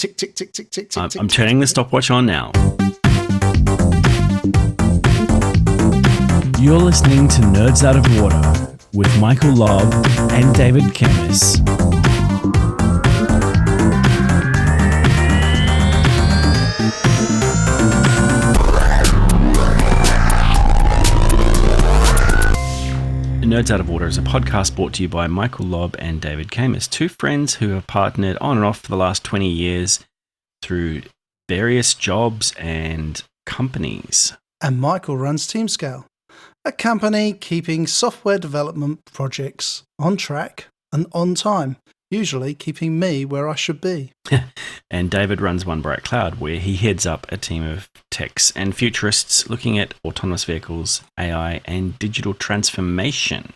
tick, tick, tick, tick, tick, tick. I'm turning the stopwatch on now. You're listening to Nerds Out of Water with Michael Lobb and David Kemmis. Nerds Out of Water is a podcast brought to you by Michael Lobb and David Kemmis, two friends who have partnered on and off for the last 20 years through various jobs and companies. And Michael runs TeamScale, a company keeping software development projects on track and on time, usually keeping me where I should be. And David runs One Bright Cloud, where he heads up a team of techs and futurists looking at autonomous vehicles, AI, and digital transformation.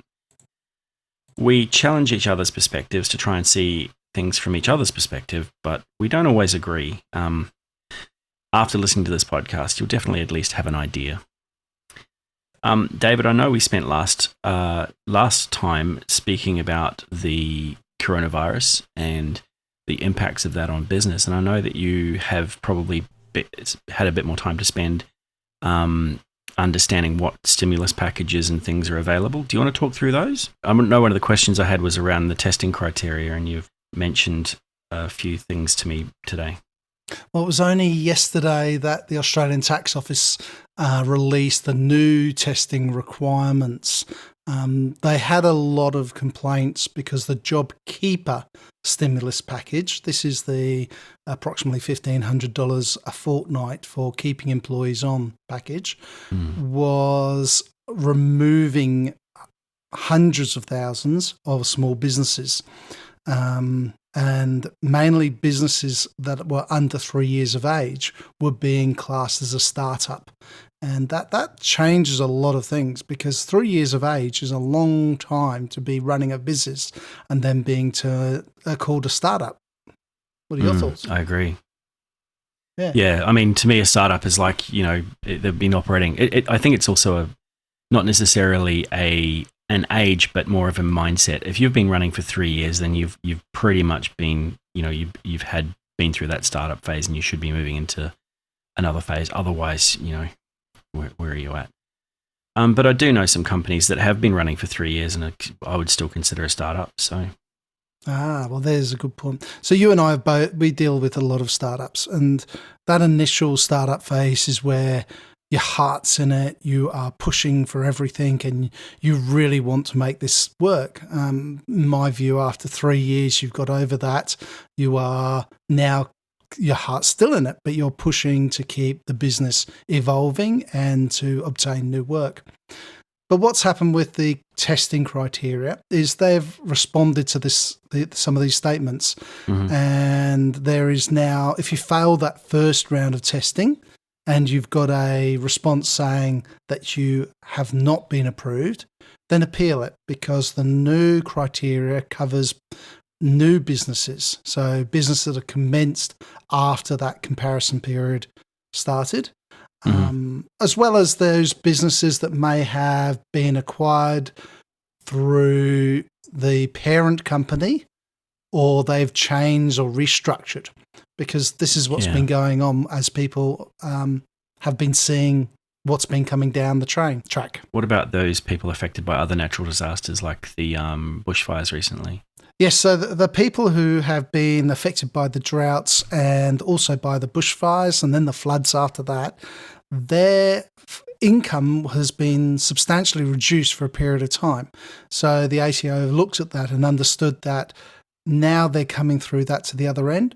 We challenge each other's perspectives to try and see things from each other's perspective, but we don't always agree. After listening to this podcast, you'll definitely at least have an idea. David, I know we spent last time speaking about the coronavirus and the impacts of that on business, and I know that you have probably had a bit more time to spend understanding what stimulus packages and things are available. Do you want to talk through those? I know one of the questions I had was around the testing criteria, and you've mentioned a few things to me today. Well, it was only yesterday that the Australian Tax Office released the new testing requirements. They had a lot of complaints because the JobKeeper stimulus package, this is the approximately $1,500 a fortnight for keeping employees on package, was removing hundreds of thousands of small businesses. And mainly businesses that were under 3 years of age were being classed as a startup. And that changes a lot of things, because 3 years of age is a long time to be running a business and then being called a startup. What are your thoughts? I agree. Yeah. I mean, to me, a startup is like, they've been operating. I think it's also not necessarily an age, but more of a mindset. If you've been running for 3 years, then you've pretty much been, you've been through that startup phase, and you should be moving into another phase. Otherwise, where are you at? But I do know some companies that have been running for 3 years, and I would still consider a startup. So, well, there's a good point. So you and I we deal with a lot of startups, and that initial startup phase is where your heart's in it, you are pushing for everything, and you really want to make this work. In my view, after 3 years, you've got over that. You are now, your heart's still in it, but you're pushing to keep the business evolving and to obtain new work. But what's happened with the testing criteria is they've responded to some of these statements. And there is now, if you fail that first round of testing, and you've got a response saying that you have not been approved, then appeal it, because the new criteria covers new businesses. So businesses that are commenced after that comparison period started, as well as those businesses that may have been acquired through the parent company, or they've changed or restructured. Because this is what's been going on as people have been seeing what's been coming down the track. What about those people affected by other natural disasters like the bushfires recently? Yes, so the people who have been affected by the droughts and also by the bushfires and then the floods after that, their income has been substantially reduced for a period of time. So the ATO looked at that and understood that now they're coming through that to the other end.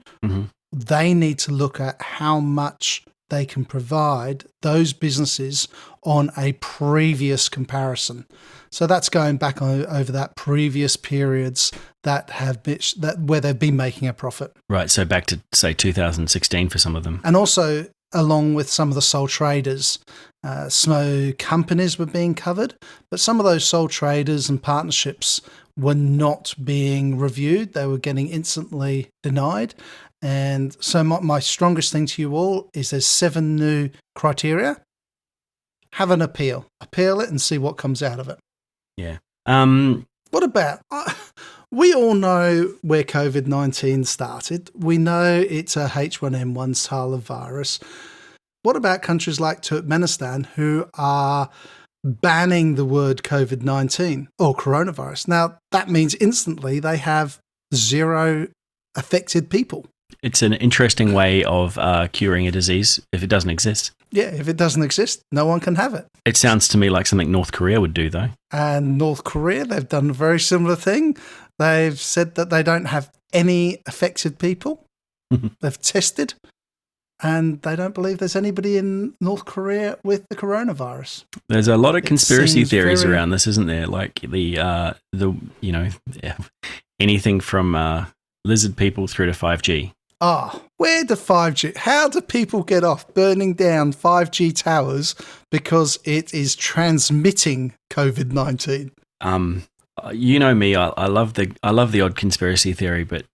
They need to look at how much they can provide those businesses on a previous comparison. So that's going back over that previous periods where they've been making a profit. Right, so back to, say, 2016 for some of them. And also, along with some of the sole traders, small companies were being covered, but some of those sole traders and partnerships were not being reviewed. They were getting instantly denied. And so my strongest thing to you all is there's 7 new criteria. Have an appeal it and see what comes out of it. Yeah. What about We all know where COVID-19 started. We know it's a H1N1 style of virus. What about countries like Turkmenistan who are banning the word COVID-19 or coronavirus? Now, that means instantly they have 0 affected people. It's an interesting way of curing a disease if it doesn't exist. Yeah, if it doesn't exist, no one can have it. It sounds to me like something North Korea would do, though. And North Korea, they've done a very similar thing. They've said that they don't have any affected people. They've tested, and they don't believe there's anybody in North Korea with the coronavirus. There's a lot of conspiracy theories around this, isn't there? Like the anything from lizard people through to 5G. Where do 5G? How do people get off burning down 5G towers because it is transmitting COVID-19? You know me, I love the odd conspiracy theory, but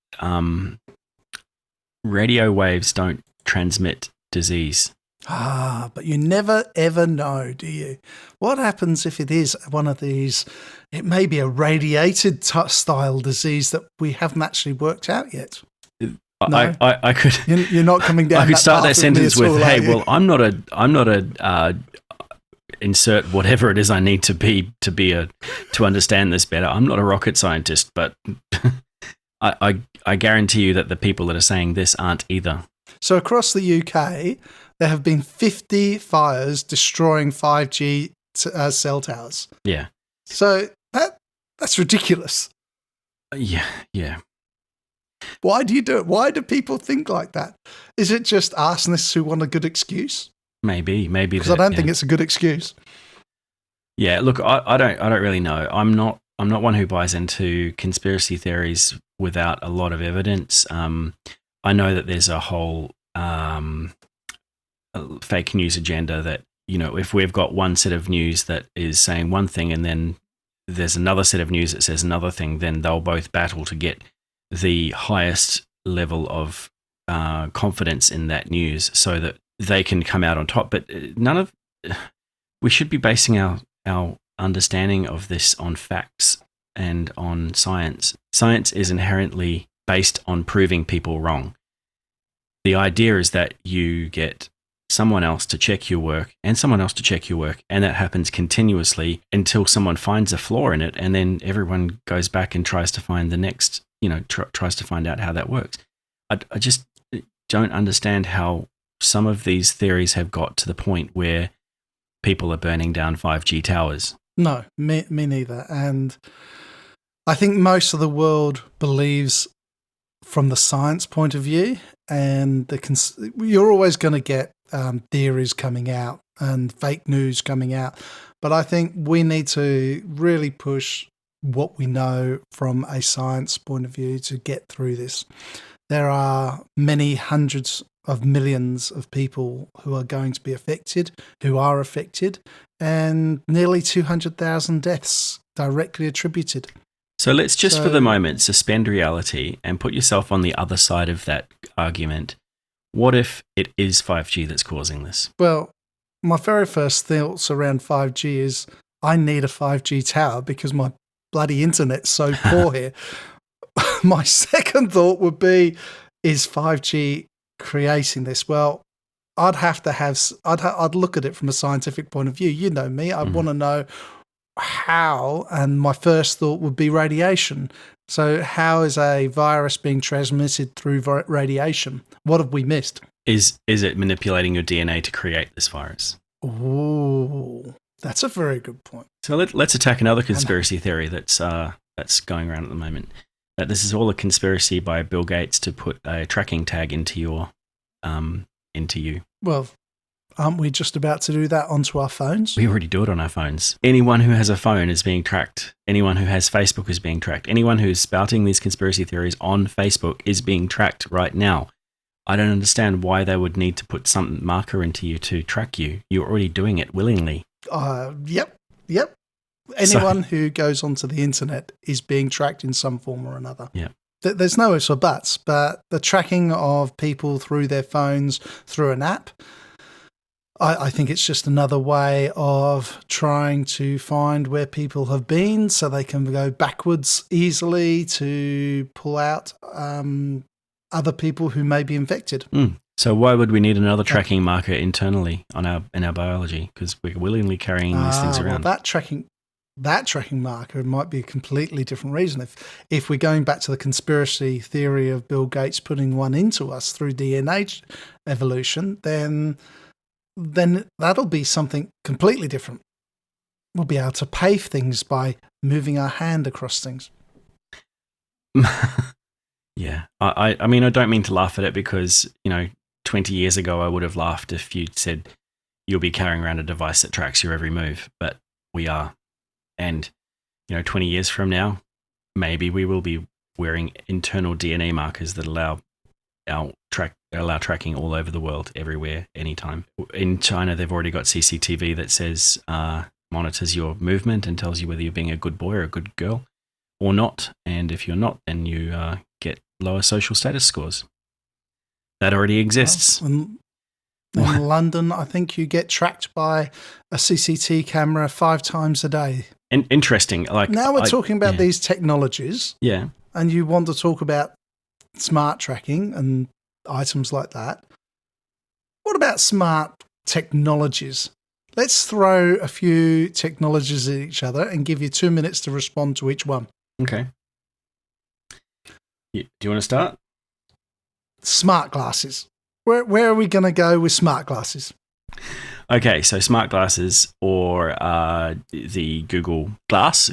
radio waves don't transmit disease. But you never ever know, do you? What happens if it is one of these? It may be a radiated style disease that we haven't actually worked out yet. No? I could. You're not coming down. I could start that path sentence me at with, all, "Hey, are you?" well, I'm not a insert whatever it is I need to be to understand this better. I'm not a rocket scientist, but I guarantee you that the people that are saying this aren't either." So across the UK, there have been 50 fires destroying 5G cell towers. Yeah. So that's ridiculous. Yeah. Why do you do it? Why do people think like that? Is it just arsonists who want a good excuse? Maybe. Because I don't think it's a good excuse. Yeah. Look, I don't really know. I'm not one who buys into conspiracy theories without a lot of evidence. I know that there's a whole fake news agenda that, if we've got one set of news that is saying one thing and then there's another set of news that says another thing, then they'll both battle to get the highest level of confidence in that news so that they can come out on top. But we should be basing our understanding of this on facts and on science. Science is inherently based on proving people wrong. The idea is that you get someone else to check your work and someone else to check your work, and that happens continuously until someone finds a flaw in it, and then everyone goes back and tries to find the next, tries to find out how that works. I just don't understand how some of these theories have got to the point where people are burning down 5G towers. No, me neither. And I think most of the world believes from the science point of view, and you're always going to get theories coming out and fake news coming out. But I think we need to really push what we know from a science point of view to get through this. There are many hundreds of millions of people who are going to be affected, who are affected, and nearly 200,000 deaths directly attributed. So let's just for the moment suspend reality and put yourself on the other side of that argument. What if it is 5G that's causing this? Well, my very first thoughts around 5G is I need a 5G tower because my bloody internet's so poor here. My second thought would be, is 5G creating this? Well, I'd look at it from a scientific point of view. You know me, I want to know how, and my first thought would be radiation. So how is a virus being transmitted through radiation? What have we missed? Is it manipulating your DNA to create this virus? Ooh, that's a very good point. So let's attack another conspiracy theory that's going around at the moment. That this is all a conspiracy by Bill Gates to put a tracking tag into you. Well, aren't we just about to do that onto our phones? We already do it on our phones. Anyone who has a phone is being tracked. Anyone who has Facebook is being tracked. Anyone who's spouting these conspiracy theories on Facebook is being tracked right now. I don't understand why they would need to put some marker into you to track you. You're already doing it willingly. Yep. Anyone who goes onto the internet is being tracked in some form or another. Yeah. There's no ifs or buts, but the tracking of people through their phones, through an app, I think it's just another way of trying to find where people have been so they can go backwards easily to pull out other people who may be infected. So why would we need another tracking marker internally in our biology? Because we're willingly carrying these things around. Well, that tracking marker might be a completely different reason. If we're going back to the conspiracy theory of Bill Gates putting one into us through DNA evolution, then that'll be something completely different. We'll be able to pay things by moving our hand across things. Yeah. I mean, I don't mean to laugh at it because, 20 years ago, I would have laughed if you'd said you'll be carrying around a device that tracks your every move, but we are. And, 20 years from now, maybe we will be wearing internal DNA markers that allow tracking all over the world, everywhere, anytime. In China, they've already got CCTV that says, monitors your movement and tells you whether you're being a good boy or a good girl or not. And if you're not, then you get lower social status scores. That already exists. In London, I think you get tracked by a CCTV camera 5 times a day. Interesting. Now we're talking about these technologies. Yeah. And you want to talk about smart tracking and items like that. What about smart technologies? Let's throw a few technologies at each other and give you 2 minutes to respond to each one. Okay. Do you want to start? Smart glasses. Where are we going to go with smart glasses? Okay, so smart glasses or the Google Glass.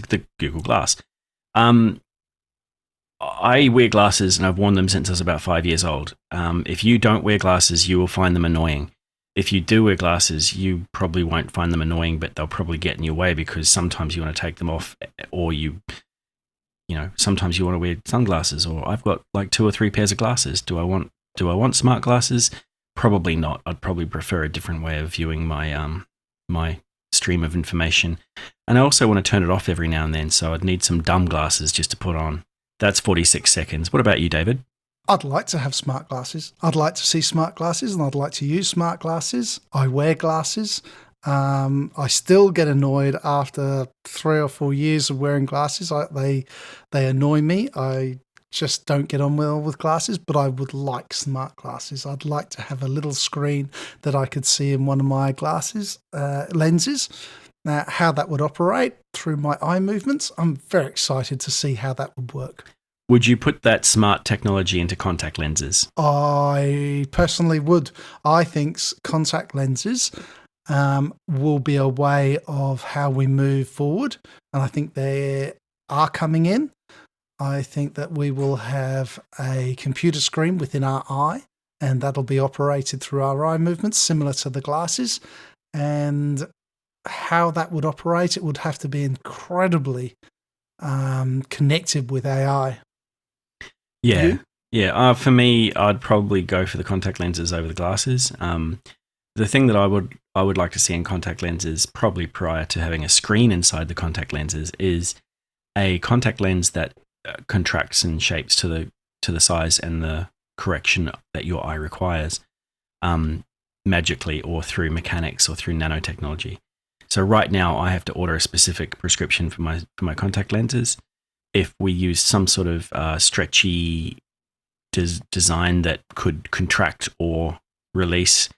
I wear glasses and I've worn them since I was about 5 years old. If you don't wear glasses, you will find them annoying. If you do wear glasses, you probably won't find them annoying, but they'll probably get in your way because sometimes you want to take them off or sometimes you want to wear sunglasses, or I've got like 2 or 3 pairs of glasses. Do I want smart glasses? Probably not. I'd probably prefer a different way of viewing my my stream of information. And I also want to turn it off every now and then, so I'd need some dumb glasses just to put on. That's 46 seconds. What about you, David? I'd like to have smart glasses. I'd like to see smart glasses and I'd like to use smart glasses. I wear glasses. I still get annoyed after 3 or 4 years of wearing glasses. They annoy me. I just don't get on well with glasses, but I would like smart glasses. I'd like to have a little screen that I could see in one of my glasses, lenses. Now, how that would operate through my eye movements, I'm very excited to see how that would work. Would you put that smart technology into contact lenses? I personally would. I think contact lenses will be a way of how we move forward, and I think they are coming in. I think that we will have a computer screen within our eye, and that'll be operated through our eye movements, similar to the glasses. And how that would operate, it would have to be incredibly connected with AI. Yeah. Yeah. For me, I'd probably go for the contact lenses over the glasses. The thing that I would like to see in contact lenses, probably prior to having a screen inside the contact lenses, is a contact lens that contracts and shapes to the size and the correction that your eye requires, magically or through mechanics or through nanotechnology. So right now, I have to order a specific prescription for my contact lenses. If we use some sort of stretchy design that could contract or release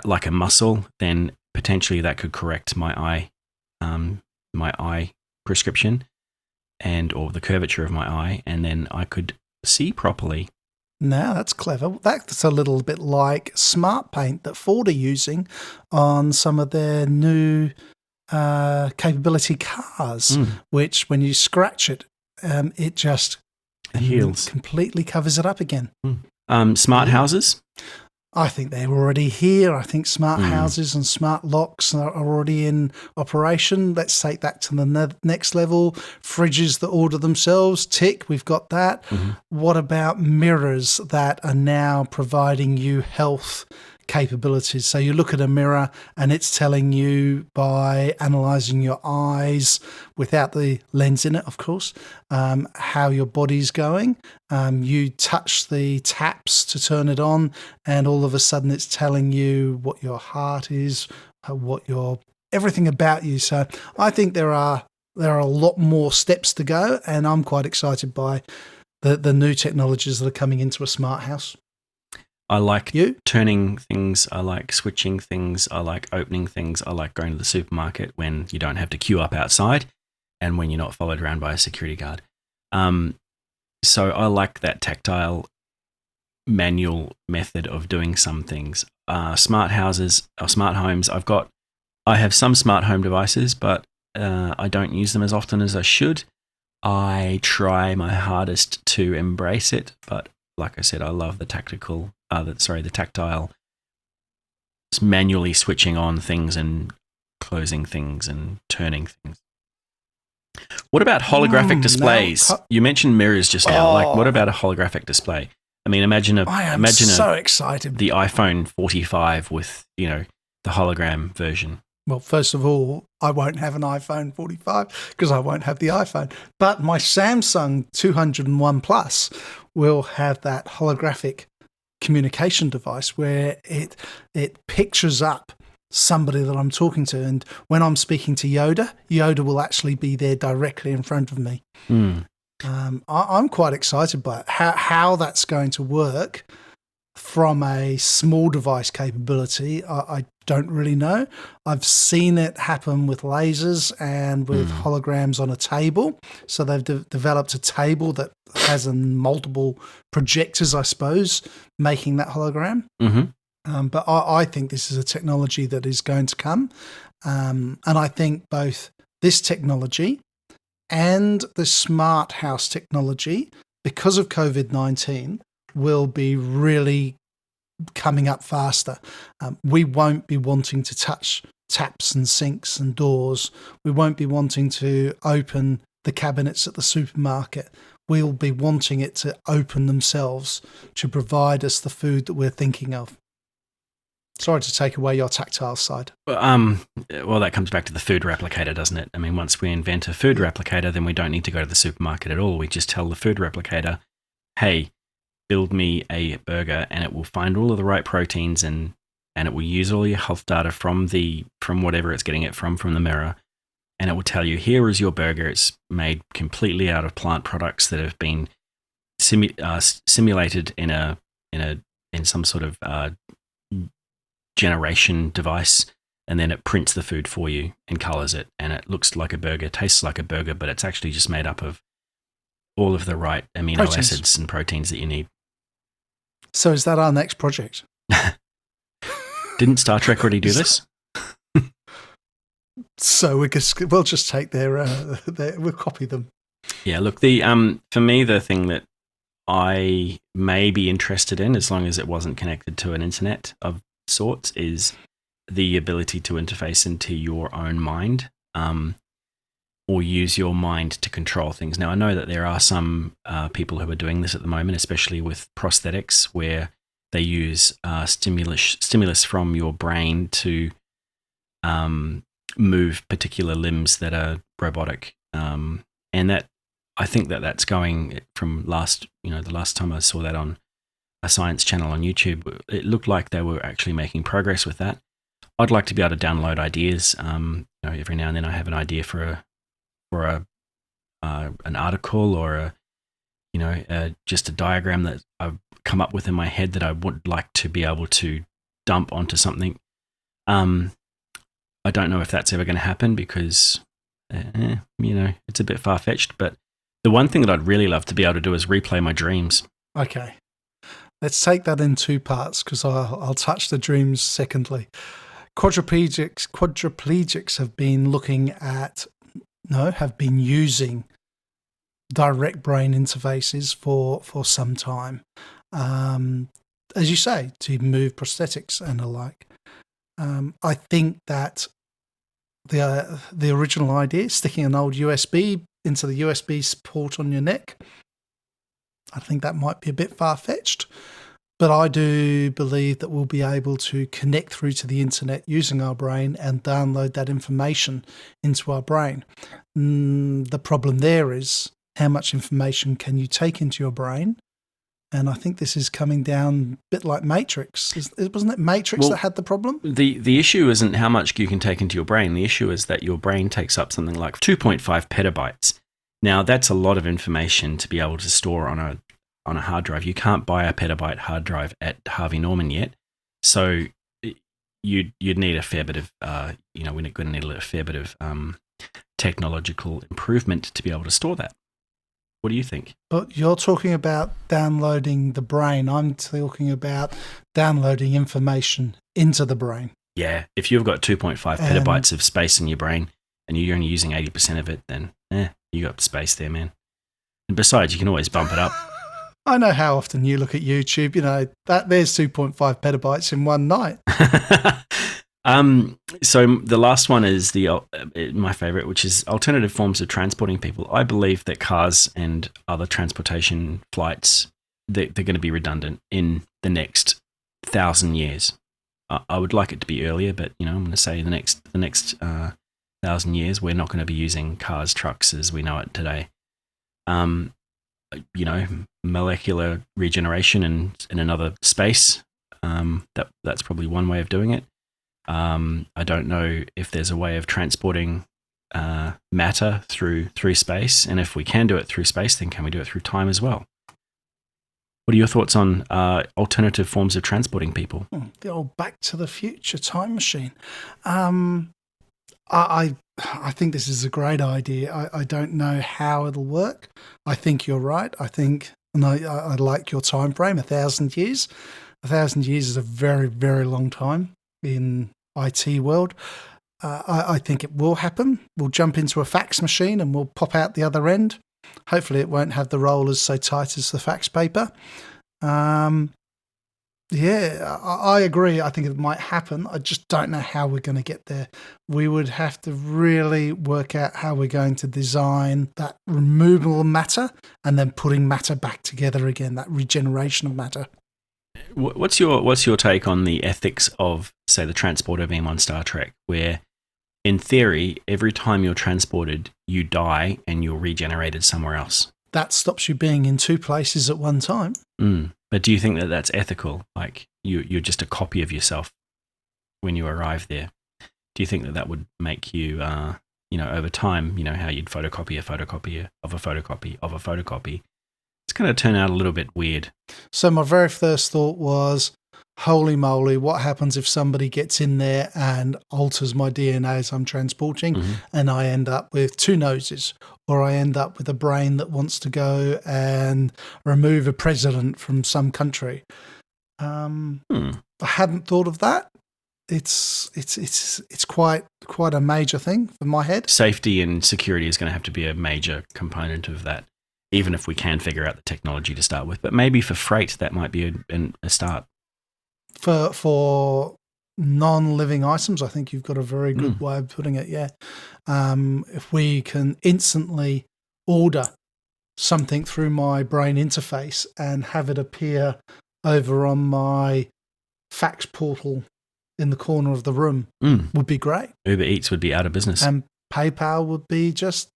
like a muscle, then potentially that could correct my eye prescription or the curvature of my eye, and then I could see properly. Now that's clever. That's a little bit like Smart Paint that Ford are using on some of their new capability cars, which when you scratch it, it just heals, completely covers it up again. Smart houses? I think they're already here. I think smart houses and smart locks are already in operation. Let's take that to the next level. Fridges that order themselves, tick, we've got that. What about mirrors that are now providing you health capabilities. So you look at a mirror and it's telling you by analysing your eyes, without the lens in it, of course, how your body's going. You touch the taps to turn it on, and all of a sudden it's telling you what your heart is, everything about you. So I think there are a lot more steps to go, and I'm quite excited by the new technologies that are coming into a smart house. I like turning things. I like switching things. I like opening things. I like going to the supermarket when you don't have to queue up outside and when you're not followed around by a security guard. So I like that tactile manual method of doing some things. Smart houses or smart homes. I have some smart home devices, but I don't use them as often as I should. I try my hardest to embrace it, but like I said, I love the tactile manually switching on things and closing things and turning things. What about holographic displays? You mentioned mirrors just now. Like, what about a holographic display? I mean, imagine so excited. The iPhone 45 with, the hologram version. Well, first of all, I won't have an iPhone 45 because I won't have the iPhone. But my Samsung 201 Plus will have that holographic communication device where it pictures up somebody that I'm talking to. And when I'm speaking to Yoda will actually be there directly in front of me. I'm quite excited by it. How that's going to work from a small device capability, I don't really know. I've seen it happen with lasers and with holograms on a table. So they've developed a table that has multiple projectors, I suppose, making that hologram. But I think this is a technology that is going to come. And I think both this technology and the smart house technology, because of COVID-19, will be really coming up faster. We won't be wanting to touch taps and sinks and doors. We won't be wanting to open the cabinets at the supermarket. We'll be wanting it to open themselves to provide us the food that we're thinking of. Sorry to take away your tactile side. Well, that comes back to the food replicator, doesn't it? I mean, once we invent a food replicator, then we don't need to go to the supermarket at all. We just tell the food replicator, hey, build me a burger, and it will find all of the right proteins and it will use all your health data from whatever it's getting it from the mirror, and it will tell you, here is your burger. It's made completely out of plant products that have been simulated in some sort of generation device, and then it prints the food for you and colors it, and it looks like a burger, tastes like a burger, but it's actually just made up of all of the right amino acids and proteins that you need. So is that our next project? Didn't Star Trek already do this? So we'll just take we'll copy them. Yeah, look, for me, the thing that I may be interested in, as long as it wasn't connected to an internet of sorts, is the ability to interface into your own mind, or use your mind to control things. Now, I know that there are some people who are doing this at the moment, especially with prosthetics, where they use stimulus from your brain to move particular limbs that are robotic. And that, I think that's going from the last time I saw that on a science channel on YouTube, it looked like they were actually making progress with that. I'd like to be able to download ideas. Every now and then I have an idea for an article or just a diagram that I've come up with in my head that I would like to be able to dump onto something. I don't know if that's ever going to happen because it's a bit far-fetched, but the one thing that I'd really love to be able to do is replay my dreams. Okay. Let's take that in two parts because I'll touch the dreams secondly. Quadriplegics have been using direct brain interfaces for some time. As you say, to move prosthetics and the like. I think that the original idea, sticking an old USB into the USB port on your neck, I think that might be a bit far-fetched. But I do believe that we'll be able to connect through to the internet using our brain and download that information into our brain. The problem there is how much information can you take into your brain? And I think this is coming down a bit like Matrix. Wasn't it Matrix that had the problem? The issue isn't how much you can take into your brain. The issue is that your brain takes up something like 2.5 petabytes. Now, that's a lot of information to be able to store on a hard drive. You can't buy a petabyte hard drive at Harvey Norman yet. So you'd need a fair bit of, we're going to need a fair bit of technological improvement to be able to store that. What do you think? But you're talking about downloading the brain. I'm talking about downloading information into the brain. Yeah, if you've got 2.5 petabytes of space in your brain and you're only using 80% of it, then you got space there, man. And besides, you can always bump it up. I know how often you look at YouTube. There's 2.5 petabytes in one night. So the last one is my favorite, which is alternative forms of transporting people. I believe that cars and other transportation flights, they're going to be redundant in the next 1,000 years. I would like it to be earlier, but I'm going to say the next 1,000 years, we're not going to be using cars, trucks as we know it today. Molecular regeneration in another space. That's probably one way of doing it. I don't know if there's a way of transporting matter through space, and if we can do it through space, then can we do it through time as well? What are your thoughts on alternative forms of transporting people? The old Back to the Future time machine. I think this is a great idea. I don't know how it'll work. I think you're right. And I like your time frame, 1,000 years. 1,000 years is a very, very long time in IT world. I think it will happen. We'll jump into a fax machine and we'll pop out the other end. Hopefully it won't have the rollers so tight as the fax paper. I agree. I think it might happen. I just don't know how we're going to get there. We would have to really work out how we're going to design that removal of matter and then putting matter back together again, that regeneration of matter. What's your take on the ethics of, say, the transporter beam on Star Trek, where in theory, every time you're transported, you die and you're regenerated somewhere else? That stops you being in two places at one time. But do you think that that's ethical? Like you're just a copy of yourself when you arrive there. Do you think that would make you, over time, how you'd photocopy a photocopy of a photocopy of a photocopy? It's going to turn out a little bit weird. So my very first thought was, holy moly, what happens if somebody gets in there and alters my DNA as I'm transporting and I end up with two noses, or I end up with a brain that wants to go and remove a president from some country? I hadn't thought of that. It's quite a major thing for my head. Safety and security is going to have to be a major component of that, even if we can figure out the technology to start with. But maybe for freight, that might be a start. For non-living items, I think you've got a very good way of putting it, yeah. If we can instantly order something through my brain interface and have it appear over on my fax portal in the corner of the room, would be great. Uber Eats would be out of business. And PayPal would be just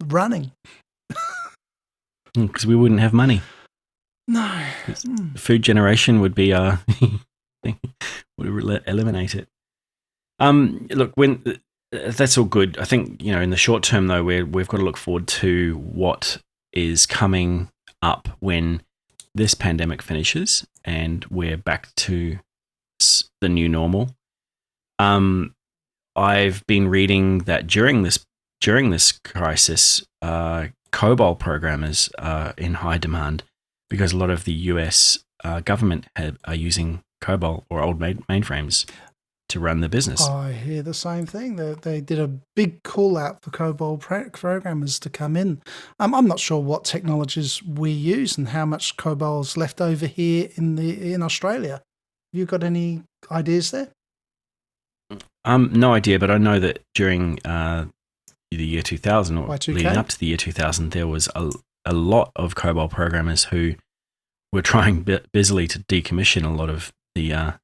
running. Because we wouldn't have money. No. Food generation would be would eliminate it. Look, when that's all good. I think in the short term though, we've got to look forward to what is coming up when this pandemic finishes and we're back to the new normal. I've been reading that during this crisis, COBOL programmers are in high demand because a lot of the US government are using COBOL or old mainframes to run the business. I hear the same thing. They did a big call out for COBOL programmers to come in. I'm not sure what technologies we use and how much COBOL's left over here in Australia. Have you got any ideas there? No idea, but I know that during the year 2000 or Y2K? leading up to the year 2000, there was a lot of COBOL programmers who we're trying busily to decommission a lot of the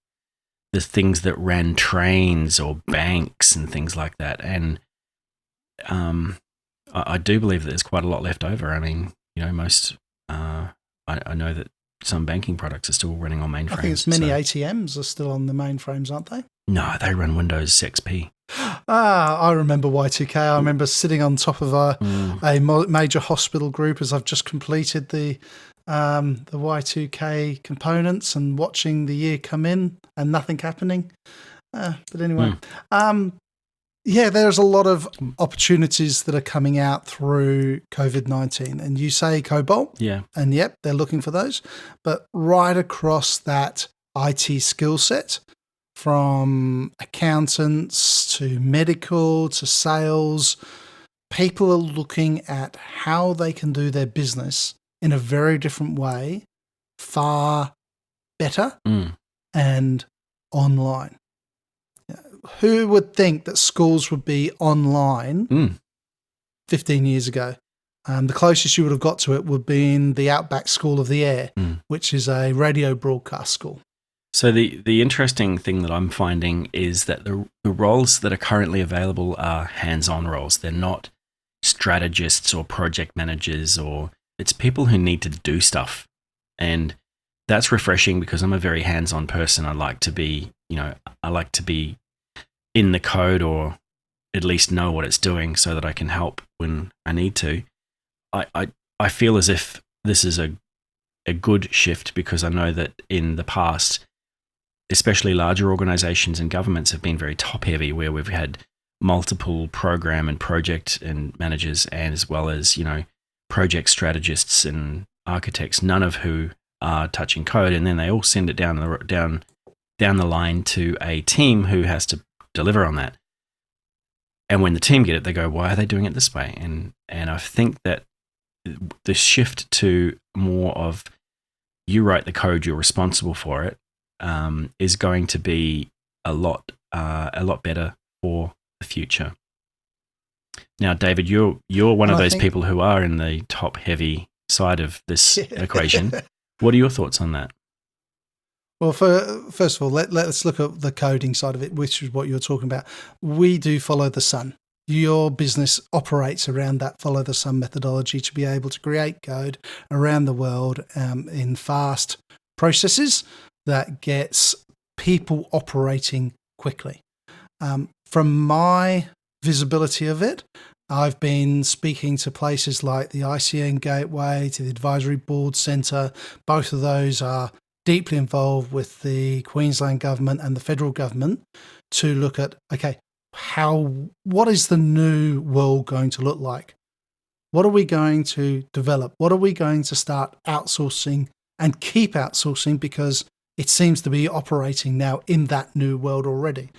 things that ran trains or banks and things like that. And I do believe that there's quite a lot left over. I mean, most I know that some banking products are still running on mainframes. I think it's many ATMs are still on the mainframes, aren't they? No, they run Windows XP. I remember Y2K. I remember sitting on top of a major hospital group as I've just completed the Y2K components and watching the year come in and nothing happening. But anyway, there's a lot of opportunities that are coming out through COVID-19. And you say Cobalt. Yeah. And yep, they're looking for those. But right across that IT skill set, from accountants to medical to sales, people are looking at how they can do their business in a very different way, far better and online. Who would think that schools would be online 15 years ago? The closest you would have got to it would be in the Outback School of the Air, which is a radio broadcast school. So the interesting thing that I'm finding is that the roles that are currently available are hands-on roles. They're not strategists or project managers, or it's people who need to do stuff. And that's refreshing because I'm a very hands-on person. I like to be in the code, or at least know what it's doing so that I can help when I need to. I feel as if this is a good shift because I know that in the past, especially larger organizations and governments have been very top heavy, where we've had multiple program and project and managers, and as well as, project strategists and architects, none of who are touching code. And then they all send it down the line to a team who has to deliver on that. And when the team get it, they go, why are they doing it this way? And I think that the shift to more of you write the code, you're responsible for it, is going to be a lot better for the future. Now, David, you're one of those people who are in the top heavy side of this equation. What are your thoughts on that? Well, first of all, let's look at the coding side of it, which is what you're talking about. We do follow the sun. Your business operates around that follow the sun methodology to be able to create code around the world in fast processes that gets people operating quickly. From my visibility of it, I've been speaking to places like the ICN Gateway, to the Advisory Board Centre. Both of those are deeply involved with the Queensland government and the federal government to look at, okay, what is the new world going to look like? What are we going to develop? What are we going to start outsourcing and keep outsourcing, because it seems to be operating now in that new world already.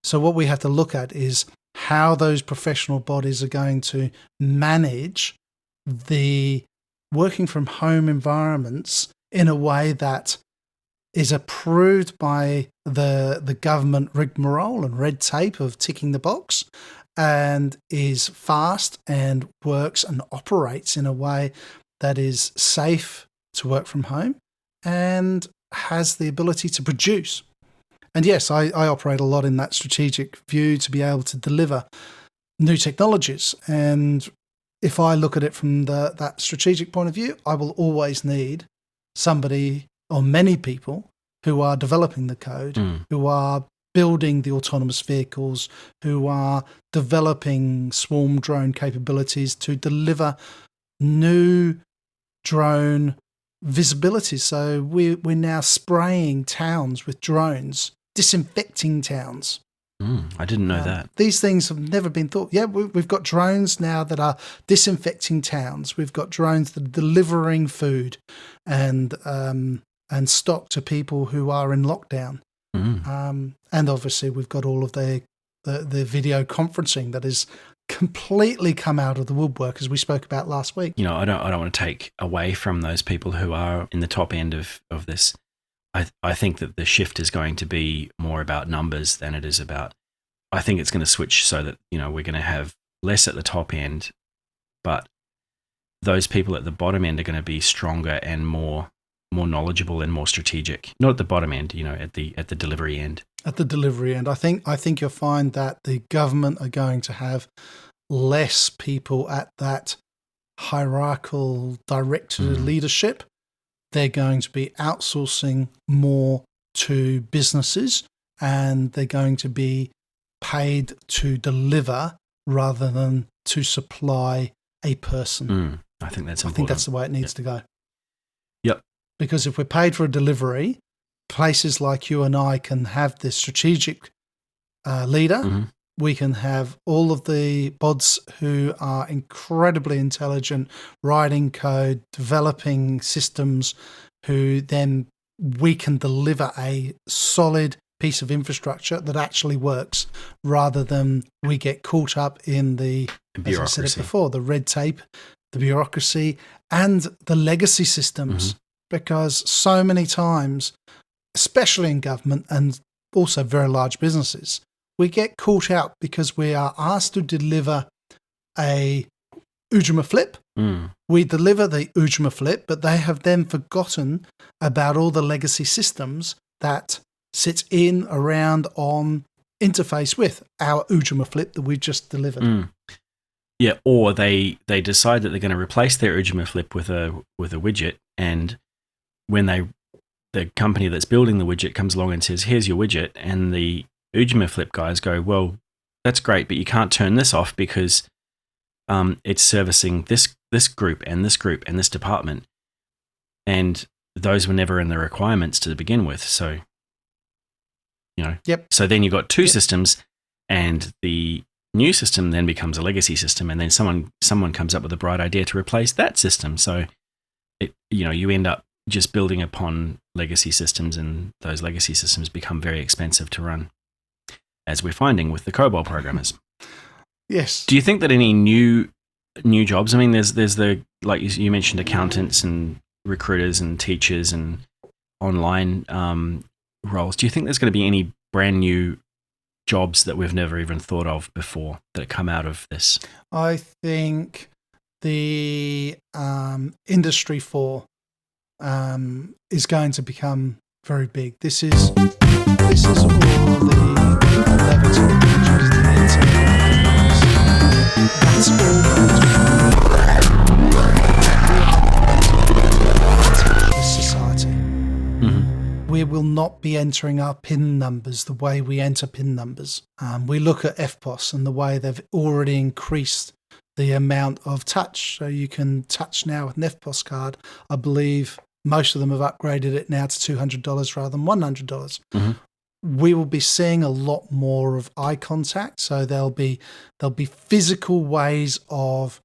So what we have to look at is how those professional bodies are going to manage the working from home environments in a way that is approved by the government rigmarole and red tape of ticking the box, and is fast and works and operates in a way that is safe to work from home and has the ability to produce. And yes, I operate a lot in that strategic view to be able to deliver new technologies. And if I look at it from that strategic point of view, I will always need somebody or many people who are developing the code, who are building the autonomous vehicles, who are developing swarm drone capabilities to deliver new drone visibility. So we're now spraying towns with drones, disinfecting towns. I didn't know that. These things have never been thought. Yeah, we've got drones now that are disinfecting towns. We've got drones that are delivering food and stock to people who are in lockdown. And obviously we've got all of the video conferencing that has completely come out of the woodwork, as we spoke about last week. I don't want to take away from those people who are in the top end of this. I think that the shift is going to be more about numbers than it is about. I think it's going to switch so that we're going to have less at the top end, but those people at the bottom end are going to be stronger and more more knowledgeable and more strategic. Not at the bottom end, at the delivery end. At the delivery end, I think you'll find that the government are going to have less people at that hierarchical director leadership. They're going to be outsourcing more to businesses, and they're going to be paid to deliver rather than to supply a person. I think that's important. I think that's the way it needs to go. Yep. Because if we're paid for a delivery, places like you and I can have the strategic leader. We can have all of the bods who are incredibly intelligent, writing code, developing systems, who then we can deliver a solid piece of infrastructure that actually works, rather than we get caught up in the bureaucracy. As I said it before, the red tape, the bureaucracy, and the legacy systems. Because so many times, especially in government and also very large businesses, we get caught out because we are asked to deliver a oojemaphlips. We deliver the oojemaphlips, but they have then forgotten about all the legacy systems that sits in, around, on, interface with our oojemaphlips that we've just delivered. Yeah, or they decide that they're going to replace their oojemaphlips with a widget, and when the company that's building the widget comes along and says, "Here's your widget," and the oojemaphlips guys go, "Well, that's great, but you can't turn this off because it's servicing this group and this group and this department, and those were never in the requirements to begin with." So, Yep. So then you've got two systems, and the new system then becomes a legacy system, and then someone comes up with a bright idea to replace that system. So, you end up just building upon legacy systems, and those legacy systems become very expensive to run, as we're finding with the COBOL programmers. Yes. Do you think that any new jobs? I mean, there's the, like you mentioned, accountants and recruiters and teachers and online roles. Do you think there's going to be any brand new jobs that we've never even thought of before that come out of this? I think the industry 4 is going to become very big. This is all the laboratory managers, the enterprise. That's all going to be society. We will not be entering our PIN numbers the way we enter PIN numbers. We look at FPOS and the way they've already increased the amount of touch. So you can touch now with an FPOS card. I believe most of them have upgraded it now to $200 rather than $100. We will be seeing a lot more of eye contact. So there'll be physical ways of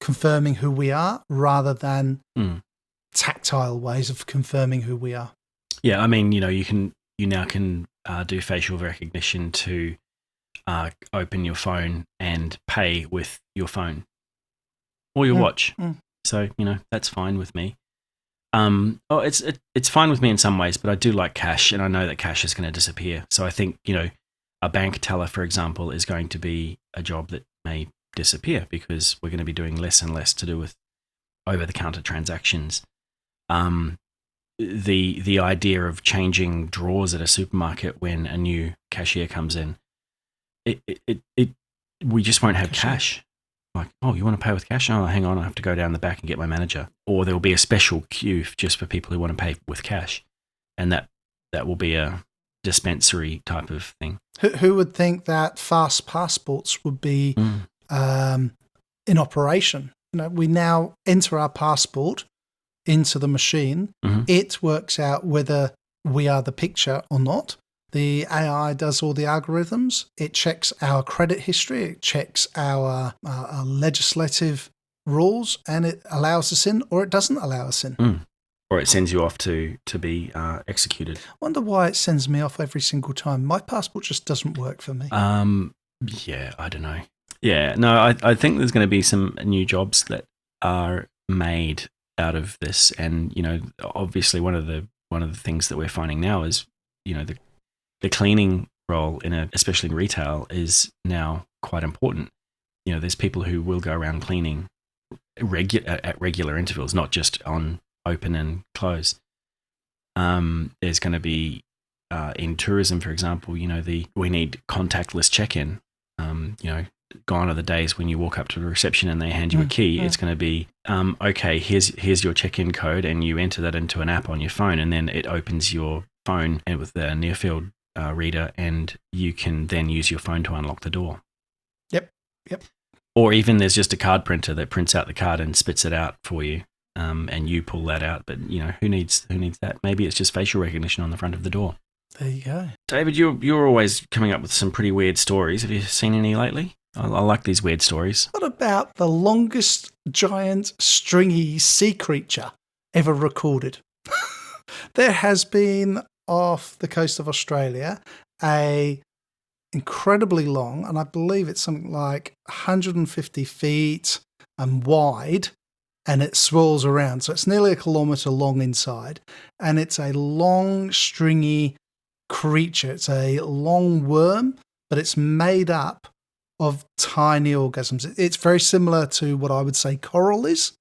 confirming who we are rather than tactile ways of confirming who we are. Yeah, I mean, you now can do facial recognition to open your phone and pay with your phone or your watch. So that's fine with me. It's fine with me in some ways, but I do like cash, and I know that cash is going to disappear. So I think a bank teller, for example, is going to be a job that may disappear because we're going to be doing less and less to do with over-the-counter transactions. The idea of changing drawers at a supermarket when a new cashier comes in, we just won't have cash. Like, oh, you want to pay with cash? Oh, hang on, I have to go down the back and get my manager. Or there will be a special queue just for people who want to pay with cash, and that will be a dispensary type of thing. Who would think that fast passports would be in operation? We now enter our passport into the machine. It works out whether we are the picture or not. The AI does all the algorithms. It checks our credit history. It checks our legislative rules, and it allows us in, or it doesn't allow us in. Or it sends you off to be executed. I wonder why it sends me off every single time. My passport just doesn't work for me. Yeah, I don't know. Yeah, no, I think there's going to be some new jobs that are made out of this, and obviously one of the things that we're finding now is the cleaning role especially in retail is now quite important. There's people who will go around cleaning at regular intervals, not just on open and close. There's going to be in tourism, for example, we need contactless check-in. Gone are the days when you walk up to the reception and they hand you a key. It's going to be, okay, here's your check-in code, and you enter that into an app on your phone, and then it opens your phone with the near-field reader, and you can then use your phone to unlock the door. Yep. Or even there's just a card printer that prints out the card and spits it out for you, and you pull that out. But who needs that? Maybe it's just facial recognition on the front of the door. There you go. David, you're always coming up with some pretty weird stories. Have you seen any lately? I like these weird stories. What about the longest giant stringy sea creature ever recorded? There has been off the coast of Australia a incredibly long, and I believe it's something like 150 feet wide, and it swirls around. So it's nearly a kilometre long inside, and it's a long stringy creature. It's a long worm, but it's made up of tiny organisms. It's very similar to what I would say coral is.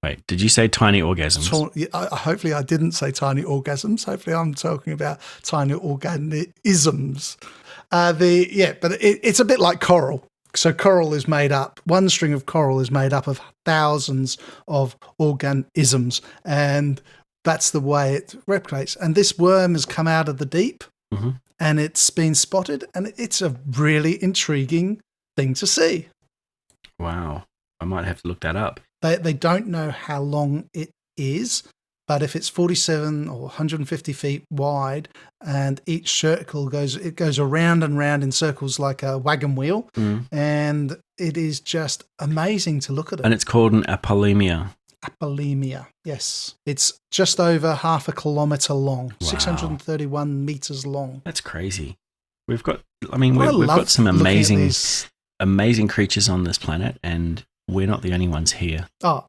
Wait, did you say tiny organisms? Hopefully I didn't say tiny orgasms. Hopefully I'm talking about tiny organisms. But it's a bit like coral. So coral is made up, one string of coral is made up of thousands of organisms, and that's the way it replicates. And this worm has come out of the deep, and it's been spotted, and it's a really intriguing thing to see. Wow. I might have to look that up. They don't know how long it is, but if it's 47 or 150 feet wide, and each circle goes around and round in circles like a wagon wheel, and it is just amazing to look at it. And it's called an apolemia. Apolemia, yes. It's just over half a kilometre long, wow. 631 metres long. That's crazy. We've got some amazing creatures on this planet, and we're not the only ones here. Oh,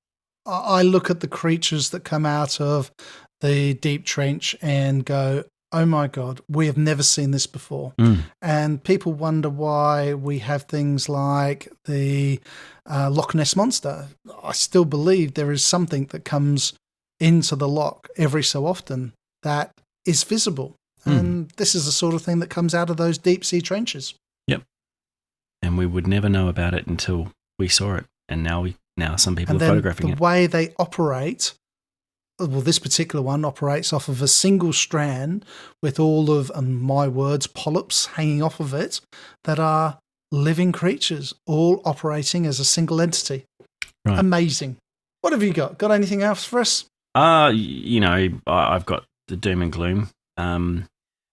I look at the creatures that come out of the deep trench and go, oh my God, we have never seen this before. And people wonder why we have things like the Loch Ness Monster. I still believe there is something that comes into the loch every so often that is visible. And this is the sort of thing that comes out of those deep sea trenches. Yep. And we would never know about it until we saw it. And now some people are photographing it. The way they operate, well, this particular one operates off of a single strand with all of, and my words, polyps hanging off of it that are living creatures, all operating as a single entity. Right. Amazing. What have you got? Got anything else for us? I've got the doom and gloom.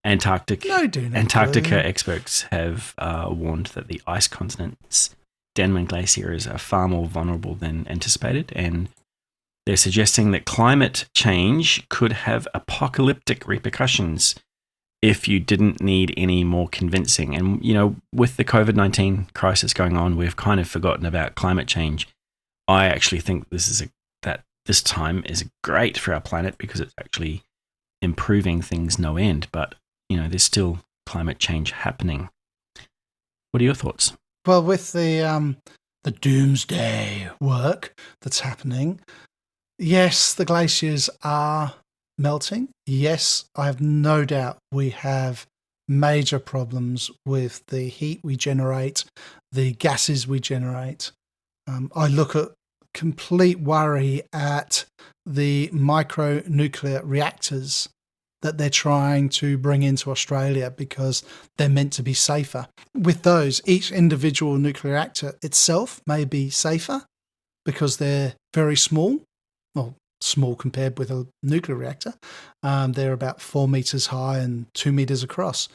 Antarctica experts have warned that the ice continent's Denman glaciers are far more vulnerable than anticipated, and they're suggesting that climate change could have apocalyptic repercussions if you didn't need any more convincing. And, with the COVID-19 crisis going on, we've kind of forgotten about climate change. I actually think this time is great for our planet because it's actually improving things no end, but, there's still climate change happening. What are your thoughts? Well, with the doomsday work that's happening, yes, the glaciers are melting. Yes, I have no doubt we have major problems with the heat we generate, the gases we generate. I look at complete worry at the micronuclear reactors that they're trying to bring into Australia because they're meant to be safer. With those, each individual nuclear reactor itself may be safer because they're very small. Well, small compared with a nuclear reactor. They're about 4 meters high and 2 meters across.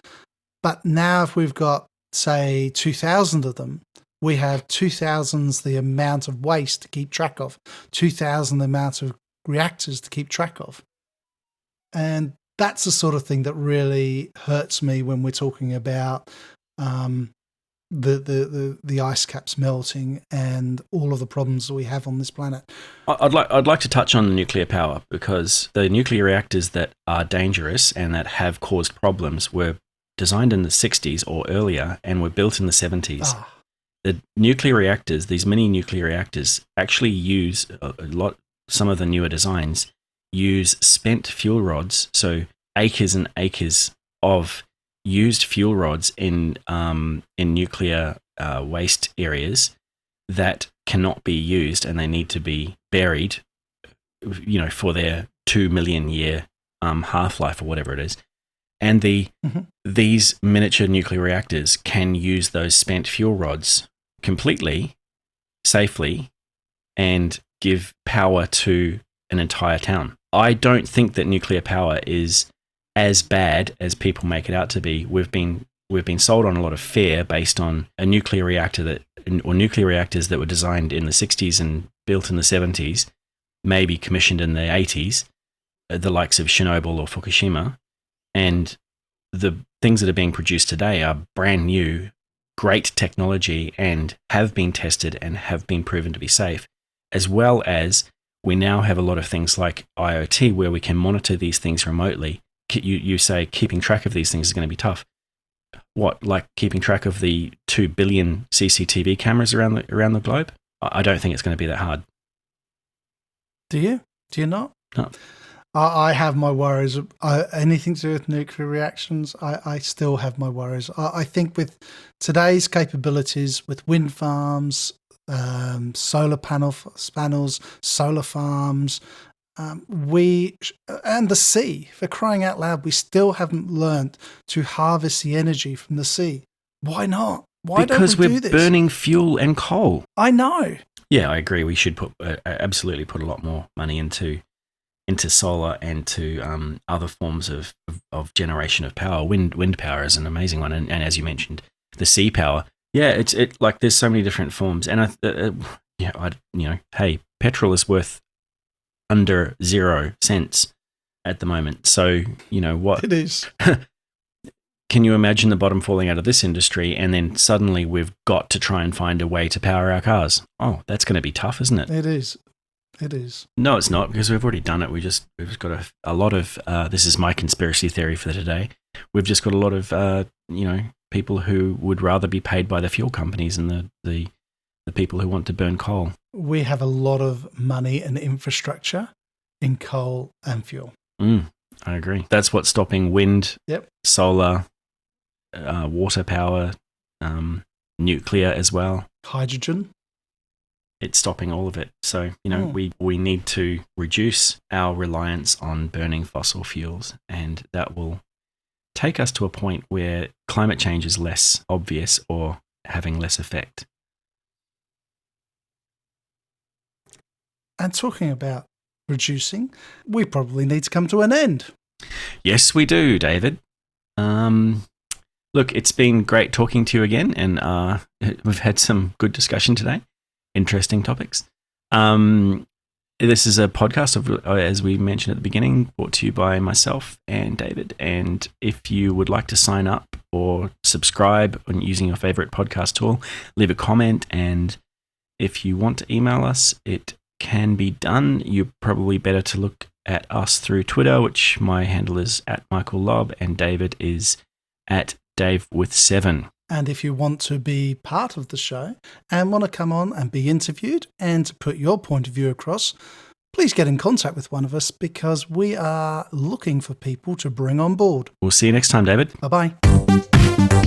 But now if we've got, say, 2,000 of them, we have 2,000 the amount of waste to keep track of, 2,000 the amount of reactors to keep track of. And that's the sort of thing that really hurts me when we're talking about the ice caps melting and all of the problems that we have on this planet. I'd like to touch on the nuclear power because the nuclear reactors that are dangerous and that have caused problems were designed in the 60s or earlier and were built in the 70s. The nuclear reactors, these mini nuclear reactors, actually use some of the newer designs use spent fuel rods, so acres and acres of used fuel rods in nuclear waste areas that cannot be used, and they need to be buried, for their 2 million year half-life or whatever it is. And these miniature nuclear reactors can use those spent fuel rods completely, safely, and give power to an entire town. I don't think that nuclear power is as bad as people make it out to be. We've been sold on a lot of fear based on a nuclear reactor or nuclear reactors that were designed in the 60s and built in the 70s, maybe commissioned in the 80s, the likes of Chernobyl or Fukushima. And the things that are being produced today are brand new, great technology, and have been tested and have been proven to be safe, as well as we now have a lot of things like IoT where we can monitor these things remotely. You say keeping track of these things is going to be tough. What, like keeping track of the 2 billion CCTV cameras around the globe? I don't think it's going to be that hard. Do you? Do you not? No. I have my worries. Anything to do with nuclear reactions, I still have my worries. I think with today's capabilities, with wind farms, solar panels, solar farms, and the sea, for crying out loud, we still haven't learned to harvest the energy from the sea. Why not? Why because don't we do we're this? burning fuel and coal. I know. Yeah, I agree. We should absolutely put a lot more money into solar and to other forms of generation of power. Wind power is an amazing one, and as you mentioned, the sea power. Yeah, it's like there's so many different forms, and hey, petrol is worth under 0 cents at the moment. So what it is. Can you imagine the bottom falling out of this industry, and then suddenly we've got to try and find a way to power our cars? Oh, that's going to be tough, isn't it? It is. It is. No, it's not, because we've already done it. We've just got a lot of, this is my conspiracy theory for today. We've just got a lot of, people who would rather be paid by the fuel companies and the people who want to burn coal. We have a lot of money and infrastructure in coal and fuel. I agree. That's what's stopping wind, solar, water power, nuclear as well. Hydrogen. It's stopping all of it. So, we need to reduce our reliance on burning fossil fuels, and that will take us to a point where climate change is less obvious or having less effect. And talking about reducing, we probably need to come to an end. Yes, we do, David. Look, it's been great talking to you again, and we've had some good discussion today. Interesting topics. This is a podcast of, as we mentioned at the beginning, brought to you by myself and David. And if you would like to sign up or subscribe on using your favorite podcast tool, leave a comment. And if you want to email us, it can be done. You're probably better to look at us through Twitter, which my handle is @MichaelLobb and David is @DaveWith7. And if you want to be part of the show and want to come on and be interviewed and to put your point of view across, please get in contact with one of us, because we are looking for people to bring on board. We'll see you next time, David. Bye-bye.